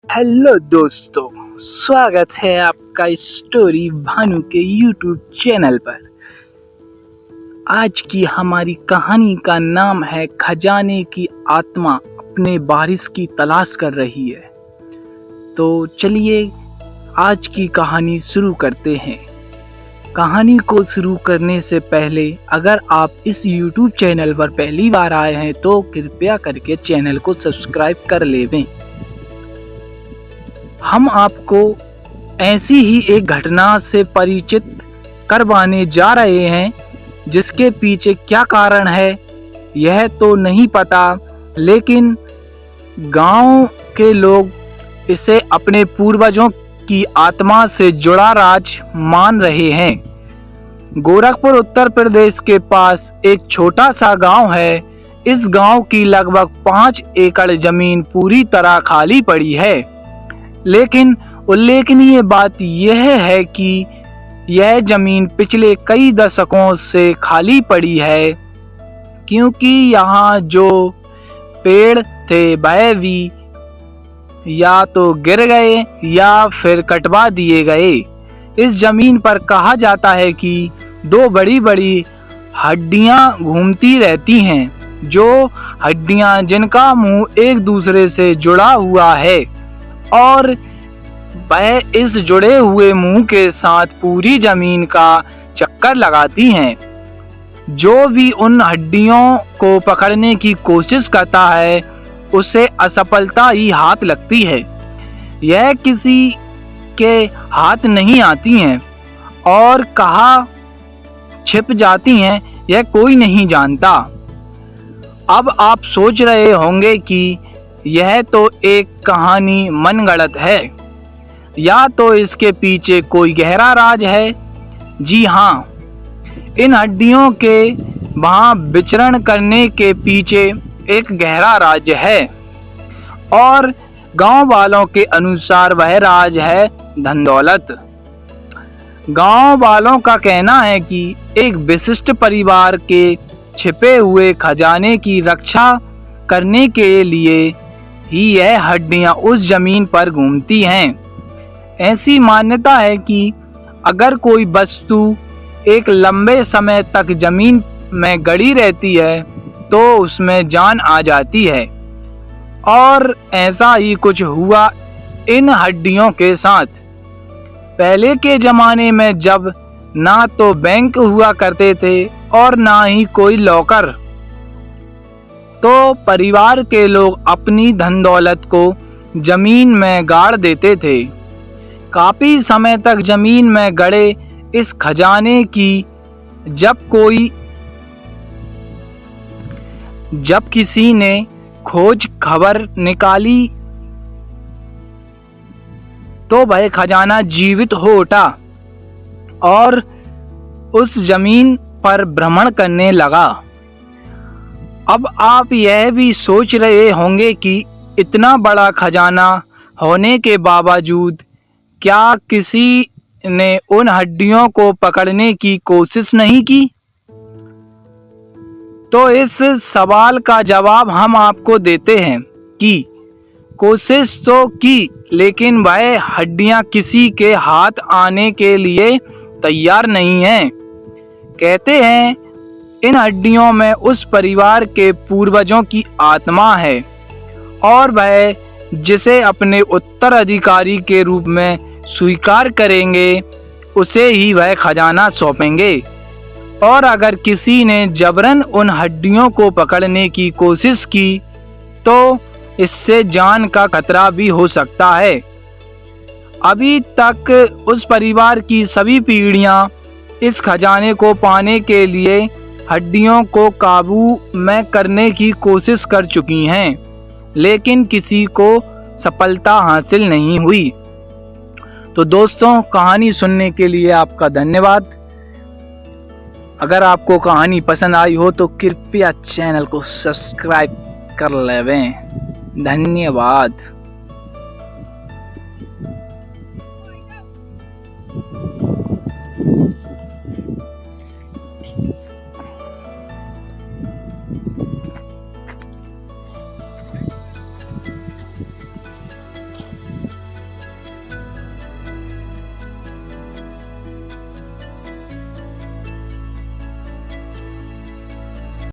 Hello दोस्तों, स्वागत है आपका स्टोरी भानु के यूट्यूब चैनल पर। आज की हमारी कहानी का नाम है खजाने की आत्मा अपने वारिस की तलाश कर रही है। तो चलिए आज की कहानी शुरू करते हैं। कहानी को शुरू करने से पहले अगर आप इस यूट्यूब चैनल पर पहली बार आए हैं तो कृपया करके चैनल को सब्सक्राइब कर लेवें। हम आपको ऐसी ही एक घटना से परिचित करवाने जा रहे हैं जिसके पीछे क्या कारण है यह तो नहीं पता, लेकिन गांव के लोग इसे अपने पूर्वजों की आत्मा से जुड़ा राज मान रहे हैं। गोरखपुर उत्तर प्रदेश के पास एक छोटा सा गांव है। इस गांव की लगभग 5 एकड़ जमीन पूरी तरह खाली पड़ी है, लेकिन उल्लेखनीय बात यह है कि यह जमीन पिछले कई दशकों से खाली पड़ी है, क्योंकि यहाँ जो पेड़ थे वह भी या तो गिर गए या फिर कटवा दिए गए। इस जमीन पर कहा जाता है कि 2 बड़ी बड़ी हड्डियां घूमती रहती हैं, जो हड्डियां जिनका मुंह एक दूसरे से जुड़ा हुआ है और वह इस जुड़े हुए मुंह के साथ पूरी जमीन का चक्कर लगाती हैं। जो भी उन हड्डियों को पकड़ने की कोशिश करता है उसे असफलता ही हाथ लगती है। यह किसी के हाथ नहीं आती हैं और कहाँ छिप जाती हैं यह कोई नहीं जानता। अब आप सोच रहे होंगे कि यह तो एक कहानी मनगढ़ंत है या तो इसके पीछे कोई गहरा राज है। जी हाँ, इन हड्डियों के वहाँ विचरण करने के पीछे एक गहरा राज है और गांव वालों के अनुसार वह राज है धन दौलत। गांव वालों का कहना है कि एक विशिष्ट परिवार के छिपे हुए खजाने की रक्षा करने के लिए ही यह हड्डियां उस जमीन पर घूमती हैं। ऐसी मान्यता है कि अगर कोई वस्तु एक लंबे समय तक जमीन में गड़ी रहती है तो उसमें जान आ जाती है, और ऐसा ही कुछ हुआ इन हड्डियों के साथ। पहले के जमाने में जब ना तो बैंक हुआ करते थे और ना ही कोई लॉकर, तो परिवार के लोग अपनी धन दौलत को जमीन में गाड़ देते थे। काफी समय तक जमीन में गड़े इस खजाने की जब किसी ने खोज खबर निकाली तो वह खजाना जीवित हो उठा और उस जमीन पर भ्रमण करने लगा। अब आप यह भी सोच रहे होंगे कि इतना बड़ा खजाना होने के बावजूद क्या किसी ने उन हड्डियों को पकड़ने की कोशिश नहीं की? तो इस सवाल का जवाब हम आपको देते हैं कि कोशिश तो की, लेकिन वह हड्डियां किसी के हाथ आने के लिए तैयार नहीं हैं। कहते हैं इन हड्डियों में उस परिवार के पूर्वजों की आत्मा है और वह जिसे अपने उत्तराधिकारी के रूप में स्वीकार करेंगे उसे ही वह खजाना सौंपेंगे, और अगर किसी ने जबरन उन हड्डियों को पकड़ने की कोशिश की तो इससे जान का खतरा भी हो सकता है। अभी तक उस परिवार की सभी पीढ़ियां इस खजाने को पाने के लिए हड्डियों को काबू में करने की कोशिश कर चुकी हैं, लेकिन किसी को सफलता हासिल नहीं हुई। तो दोस्तों, कहानी सुनने के लिए आपका धन्यवाद। अगर आपको कहानी पसंद आई हो तो कृपया चैनल को सब्सक्राइब कर लेवें। धन्यवाद।